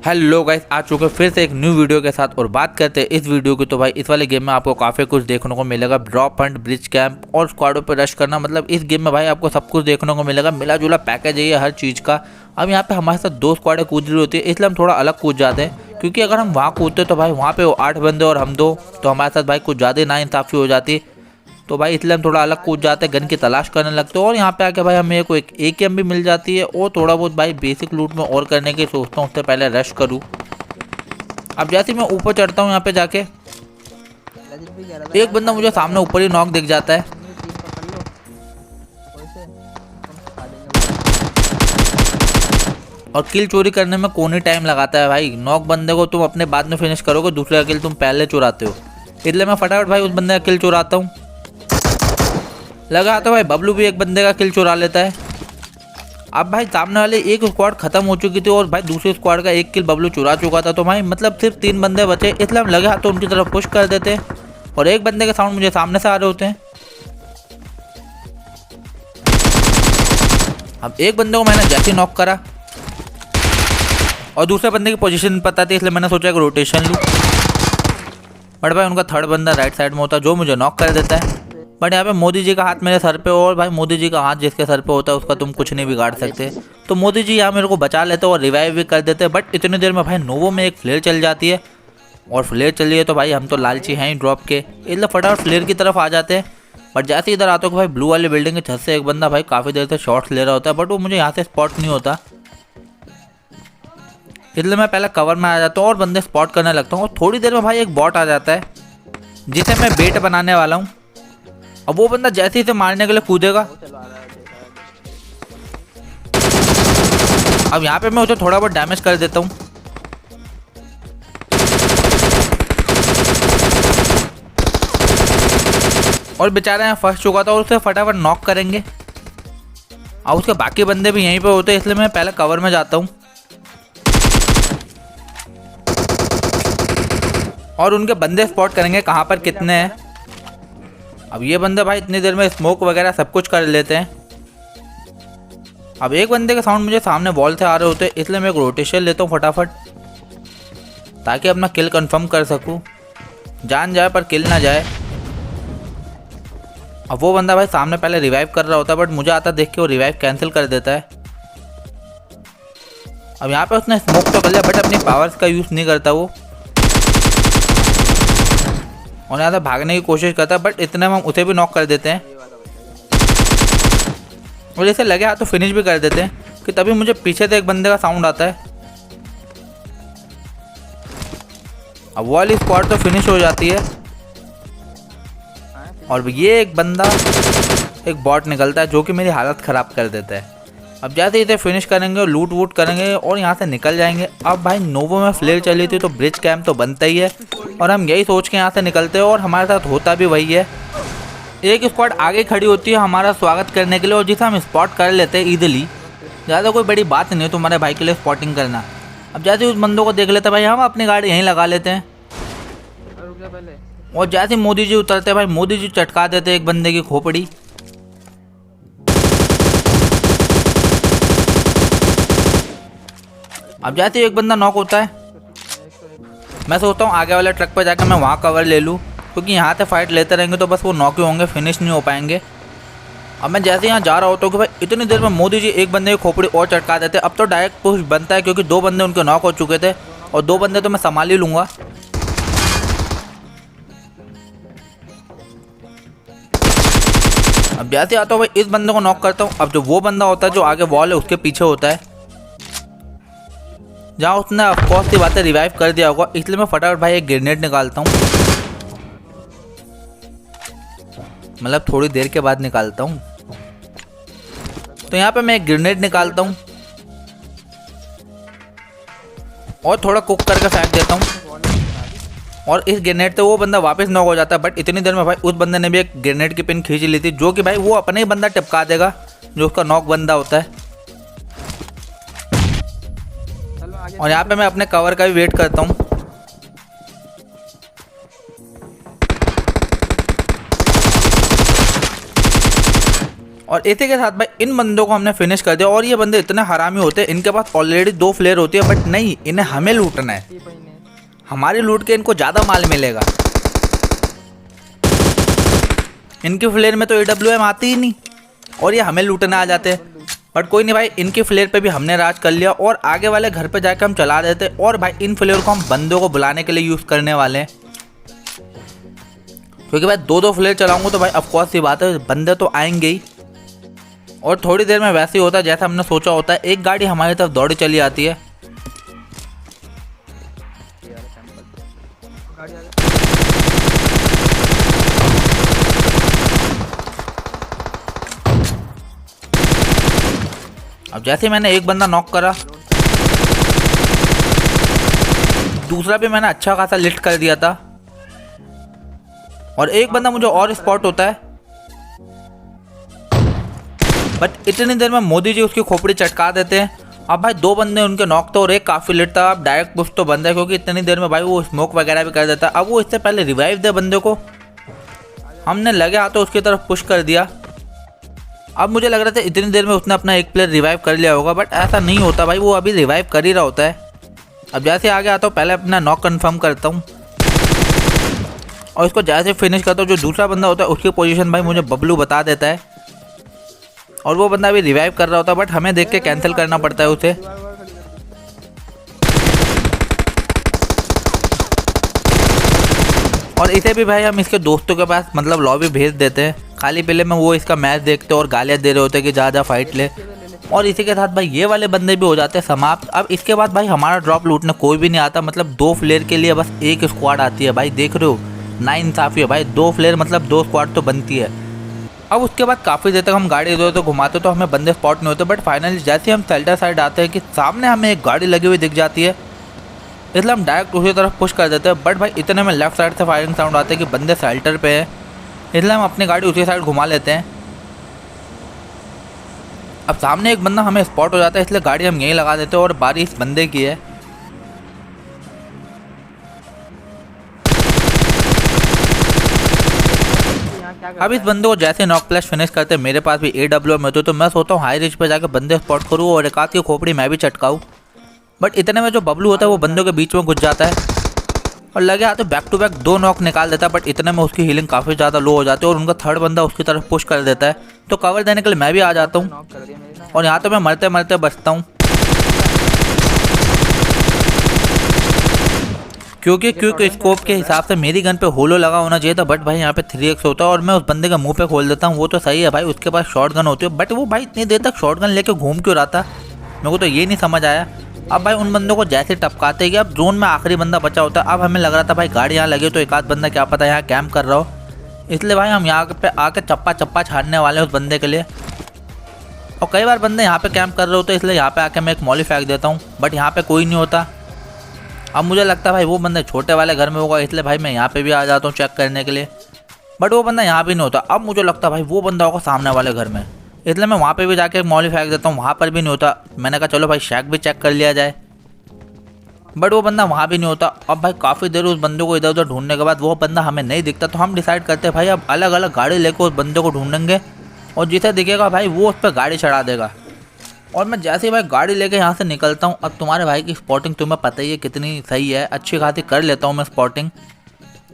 Hello guys, आ चुके फिर से एक न्यू वीडियो के साथ और बात करते हैं इस वीडियो की। तो भाई इस वाले गेम में आपको काफ़ी कुछ देखने को मिलेगा। ड्रॉप हंट, ब्रिज कैंप और स्क्वाडों पे रश करना, मतलब इस गेम में भाई आपको सब कुछ देखने को मिलेगा। मिला जुला पैकेज है ये हर चीज़ का। अब यहाँ पे हमारे साथ 2 स्क्वाडें कूद रही होती है, इसलिए हम थोड़ा अलग कूद जाते हैं, क्योंकि अगर हम वहाँ कूदते तो भाई वहाँ पे 8 बंदे और हम 2, तो हमारे साथ भाई कुछ ज़्यादा नाइंसाफ़ी हो जाती। तो भाई इसलिए हम थोड़ा अलग कूद जाते हैं, गन की तलाश करने लगते हैं। और यहाँ पे आके भाई हमें को एक AKM भी मिल जाती है और थोड़ा बहुत भाई बेसिक लूट में और करने की सोचता हूँ, उससे पहले रश करूँ। अब जैसे मैं ऊपर चढ़ता हूँ यहाँ पे जाके एक बंदा मुझे सामने ऊपर ही नॉक दिख जाता है। और किल चोरी करने में कौन ही टाइम लगाता है भाई। नॉक बंदे को तुम अपने बाद में फिनिश करोगे, दूसरे का किल तुम पहले चुराते हो। इसलिए मैं फटाफट भाई उस बंदे का किल चुराता हूँ। लगा तो भाई बबलू भी एक बंदे का किल चुरा लेता है। अब भाई सामने वाले एक स्क्वाड खत्म हो चुकी थी और भाई दूसरे स्क्वाड का एक किल बबलू चुरा चुका था। तो भाई मतलब सिर्फ 3 बंदे बचे, इसलिए हम लगे हाथों उनकी तरफ पुश कर देते हैं। और एक बंदे के साउंड मुझे सामने से आ रहे होते हैं। अब एक बंदे को मैंने जैसे नॉक करा और दूसरे बंदे की पोजीशन पता थी, इसलिए मैंने सोचा एक रोटेशन लूँ। बट भाई उनका थर्ड बंदा राइट साइड में होता है जो मुझे नॉक कर देता है। बट यहाँ पे मोदी जी का हाथ मेरे सर पे, और भाई मोदी जी का हाथ जिसके सर पे होता है उसका तुम कुछ नहीं बिगाड़ सकते। तो मोदी जी यहाँ मेरे को बचा लेते और रिवाइव भी कर देते। बट इतनी देर में भाई नोवो में एक फ्लेयर चल जाती है, और फ्लेयर चली है तो भाई हम तो लालची हैं ही ड्रॉप के, इसलिए फटाफट फ्लेयर की तरफ आ जाते हैं। बट जैसे इधर आते हो भाई ब्लू वाली बिल्डिंग के छत से एक बंदा भाई काफ़ी देर से शॉट्स ले रहा होता है, बट वो मुझे यहाँ से स्पॉट नहीं होता। इसलिए मैं पहले कवर में आ जाता हूँ और बंदे स्पॉट करने लगता हूँ। और थोड़ी देर में भाई एक बॉट आ जाता है जिसे मैं बेट बनाने वाला हूँ। अब वो बंदा जैसे ही इसे मारने के लिए कूदेगा, अब यहाँ पे मैं उसे थोड़ा बहुत डैमेज कर देता हूँ। और बेचारा यहाँ फंस चुका था और उसे फटाफट नॉक करेंगे। अब उसके बाकी बंदे भी यहीं पे होते हैं, इसलिए मैं पहले कवर में जाता हूँ और उनके बंदे स्पॉट करेंगे कहाँ पर कितने हैं। अब ये बंदे भाई इतनी देर में स्मोक वगैरह सब कुछ कर लेते हैं। अब एक बंदे के साउंड मुझे सामने वॉल से आ रहे होते हैं, इसलिए मैं एक रोटेशन लेता हूँ फटाफट, ताकि अपना किल कंफर्म कर सकूँ। जान जाए पर किल ना जाए। अब वो बंदा भाई सामने पहले रिवाइव कर रहा होता है, बट मुझे आता देख के वो रिवाइव कैंसिल कर देता है। अब यहाँ पे उसने स्मोक तो कर लिया, बट अपनी पावर्स का यूज़ नहीं करता वो, और यहाँ से भागने की कोशिश करता है। बट इतने में हम उसे भी नॉक कर देते हैं और जैसे लगे हाथ तो फिनिश भी कर देते हैं कि तभी मुझे पीछे से एक बंदे का साउंड आता है। अब वो वाली स्क्वाड तो फिनिश हो जाती है और ये एक बंदा, एक बॉट निकलता है जो कि मेरी हालत ख़राब कर देता है। अब जैसे इसे फिनिश करेंगे और लूट वूट करेंगे और यहाँ से निकल जाएंगे। अब भाई नोवो में फ्लेयर चली थी तो ब्रिज कैंप तो बनता ही है, और हम यही सोच के यहाँ से निकलते हैं और हमारे साथ होता भी वही है। एक स्क्वाड आगे खड़ी होती है हमारा स्वागत करने के लिए, और जिसे हम स्पॉट कर लेते हैं ईजिली। ज़्यादा कोई बड़ी बात नहीं है तुम्हारे भाई के लिए स्पॉटिंग करना। अब जैसे उस बंदों को देख लेते हैं भाई हम अपनी गाड़ी यहीं लगा लेते हैं, और जैसे मोदी जी उतरते हैं भाई मोदी जी चटका देते हैं एक बंदे की खोपड़ी। अब जैसे एक बंदा नॉक होता है, मैं सोचता हूँ आगे वाले ट्रक पर जाकर मैं वहाँ कवर ले लूँ, क्योंकि यहाँ से फाइट लेते रहेंगे तो बस वो नॉक ही होंगे, फिनिश नहीं हो पाएंगे। अब मैं जैसे यहाँ जा रहा होता हूँ कि भाई इतनी देर में मोदी जी एक बंदे की खोपड़ी और चटका देते। अब तो डायरेक्ट पुश बनता है, क्योंकि 2 बंदे उनके नॉक हो चुके थे और 2 बंदे तो मैं संभाल ही लूँगा। अब जैसे आता हूँ भाई इस बंदे को नॉक करता हूँ। अब जो वो बंदा होता है जो आगे वॉल है उसके पीछे होता है, जहाँ उसने ऑफकोर्स की बातें रिवाइव कर दिया होगा, इसलिए मैं फटाफट भाई एक ग्रेनेड निकालता हूँ। मतलब थोड़ी देर के बाद निकालता हूँ। तो यहाँ पे मैं एक ग्रेनेड निकालता हूँ और थोड़ा कुक करके फेंक देता हूँ, और इस ग्रेनेड से वो बंदा वापस नॉक हो जाता है। बट इतनी देर में भाई उस बंदे ने भी एक ग्रेनेड की पिन खींच ली थी, जो कि भाई वो अपने ही बंदा टिपका देगा जो उसका नॉक बंदा होता है। और यहाँ पे मैं अपने कवर का भी वेट करता हूँ। और इसी के साथ भाई इन बंदों को हमने फिनिश कर दिया। और ये बंदे इतने हरामी होते हैं, इनके पास ऑलरेडी 2 फ्लेयर होती है, बट नहीं, इन्हें हमें लूटना है। हमारी लूट के इनको ज़्यादा माल मिलेगा। इनकी फ्लेयर में तो AWM आती ही नहीं और ये हमें लूटने आ जाते हैं। बट कोई नहीं भाई, इनकी फ्लेयर पे भी हमने राज कर लिया और आगे वाले घर पे जाकर हम चला देते। और भाई इन फ्लेयर को हम बंदों को बुलाने के लिए यूज़ करने वाले हैं, क्योंकि भाई 2-2 फ्लेयर चलाऊंगा तो भाई ऑफकोर्स सी बात है बंदे तो आएंगे ही। और थोड़ी देर में वैसे ही होता है जैसा हमने सोचा होता है। एक गाड़ी हमारी तरफ दौड़ी चली आती है। अब जैसे मैंने एक बंदा नॉक करा, दूसरा भी मैंने अच्छा खासा लिफ्ट कर दिया था। और एक बंदा मुझे और स्पॉट होता है, बट इतनी देर में मोदी जी उसकी खोपड़ी चटका देते हैं। अब भाई 2 बंदे उनके नॉक थे और एक काफ़ी लेट था। अब डायरेक्ट पुश तो बंद है, क्योंकि इतनी देर में भाई वो स्मोक वगैरह भी कर देता है। अब वो इससे पहले रिवाइव दे बंदे को, हमने लगे हाथों उसकी तरफ पुश कर दिया। अब मुझे लग रहा था इतनी देर में उसने अपना एक प्लेयर रिवाइव कर लिया होगा, बट ऐसा नहीं होता भाई, वो अभी रिवाइव कर ही रहा होता है। अब जैसे आगे आता हूँ पहले अपना नॉक कंफर्म करता हूँ और इसको जैसे फिनिश करता हूँ। जो दूसरा बंदा होता है उसकी पोजीशन भाई मुझे बबलू बता देता है और वो बंदा अभी रिवाइव कर रहा होता है, बट हमें देख के कैंसिल करना पड़ता है उसे। और इसे भी भाई हम इसके दोस्तों के पास मतलब लॉबी भेज देते हैं। खाली पीले में वो इसका मैच देखते और गालियाँ दे रहे होते हैं कि जा फाइट ले। और इसी के साथ भाई ये वाले बंदे भी हो जाते हैं समाप्त। अब इसके बाद भाई हमारा ड्रॉप लूटने कोई भी नहीं आता, मतलब 2 फ्लेयर के लिए बस एक स्क्वाड आती है। भाई देख रहे हो ना इंसाफी है भाई, 2 फ्लेयर मतलब 2 स्क्वाड तो बनती है। अब उसके बाद काफ़ी देर तक हम गाड़ी इधर उधर घुमाते तो हमें बंदे स्पॉट नहीं होते, बट फाइनली जैसे हम शेल्टर साइड आते हैं कि सामने हमें एक गाड़ी लगी हुई दिख जाती है, इसलिए हम डायरेक्ट उसी तरफ पुश कर देते हैं। बट भाई इतने में लेफ्ट साइड से फायरिंग साउंड आते हैं कि बंदे शेल्टर पे है, इसलिए हम अपनी गाड़ी उसी साइड घुमा लेते हैं। अब सामने एक बंदा हमें स्पॉट हो जाता है, इसलिए गाड़ी हम यहीं लगा देते हैं और बारी इस बंदे की है। अब इस बंदे को जैसे नॉक प्लस फिनिश करते मेरे पास भी AWM होते, तो मैं सोचता हूँ हाई रिच पे जाकर बंदे स्पॉट करूँ और एक आध की खोपड़ी मैं भी चटकाऊँ। बट इतने में जो बबलू होता है वो बंदों के बीच में घुस जाता है और लगे हाथ बैक टू बैक 2 नॉक निकाल देता है। बट इतने में उसकी हीलिंग काफ़ी ज़्यादा लो हो जाती है और उनका थर्ड बंदा उसकी तरफ पुश कर देता है, तो कवर देने के लिए मैं भी आ जाता हूँ और यहाँ तो मैं मरते मरते बचता हूँ, क्योंकि स्कोप के हिसाब से मेरी गन पे होलो लगा होना चाहिए था। बट भाई यहाँ पे 3x होता है और मैं उस बंदे के मुंह पे खोल देता हूँ। वो तो सही है भाई, उसके पास शॉर्ट गन होती है, बट वो भाई इतनी देर तक शॉर्ट गन लेके घूम क्यों रहा था, मेरे को तो ये नहीं समझ आया। अब भाई उन बंदों को जैसे टपकाते कि अब जोन में आखिरी बंदा बचा होता है। अब हमें लग रहा था भाई गाड़ी यहाँ लगे तो एक आध बंदा क्या पता यहाँ कैंप कर रहा हो, इसलिए भाई हम यहाँ पे आके चप्पा छाड़ने वाले हैं उस बंदे के लिए। और कई बार बंदे यहाँ पे कैंप कर रहे होते हैं, इसलिए यहाँ पे आके मैं एक मॉली फेंक देता हूँ, बट यहाँ पे कोई नहीं होता। अब मुझे लगता है भाई वो बंदा छोटे वाले घर में होगा, इसलिए भाई मैं यहाँ पे भी आ जाता हूँ चेक करने के लिए, बट वो बंदा यहाँ भी नहीं होता। अब मुझे लगता है भाई वो बंदा होगा सामने वाले घर में, इसलिए मैं वहाँ पे भी जाके एक मॉली फेंक देता हूँ। वहाँ पर भी नहीं होता, मैंने कहा चलो भाई शैक भी चेक कर लिया जाए, बट वो बंदा वहाँ भी नहीं होता। अब भाई काफ़ी देर उस बंदे को इधर उधर ढूंढने के बाद वो बंदा हमें नहीं दिखता, तो हम डिसाइड करते हैं भाई अब अलग अलग गाड़ी लेकर उस बंदे को ढूंढेंगे और जिसे दिखेगा भाई वो उस पर गाड़ी चढ़ा देगा। और मैं जैसे ही भाई गाड़ी लेके यहाँ से निकलता हूँ। अब तुम्हारे भाई की स्पॉटिंग तुम्हें पता ही है कितनी सही है, अच्छी खासी कर लेता हूँ मैं स्पॉटिंग,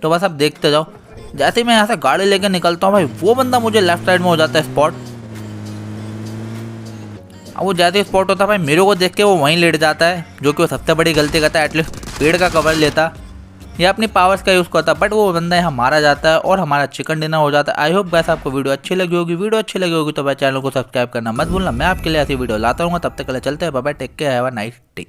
तो बस अब देखते जाओ। जैसे ही मैं यहाँ से गाड़ी लेके निकलता हूँ भाई वो बंदा मुझे लेफ्ट साइड में हो जाता है स्पॉट। अब वो जैसे ही स्पॉट होता है भाई मेरे को देख के वो वहीं लेट जाता है, जो कि वो सबसे बड़ी गलती करता है। एटलीस्ट पेड़ का कवर लेता या अपनी पावर्स का यूज़ करता, बट वो बंदा यहाँ मारा जाता है और हमारा चिकन डिनर हो जाता है। आई होप गाइस आपको वीडियो अच्छी लगी होगी। वीडियो अच्छी लगी होगी तो भाई चैनल को सब्सक्राइब करना मत भूलना। मैं आपके लिए ऐसी वीडियो लाता रहूँगा, तब तक के लिए चलते हैं, bye bye, take care, have a nice day.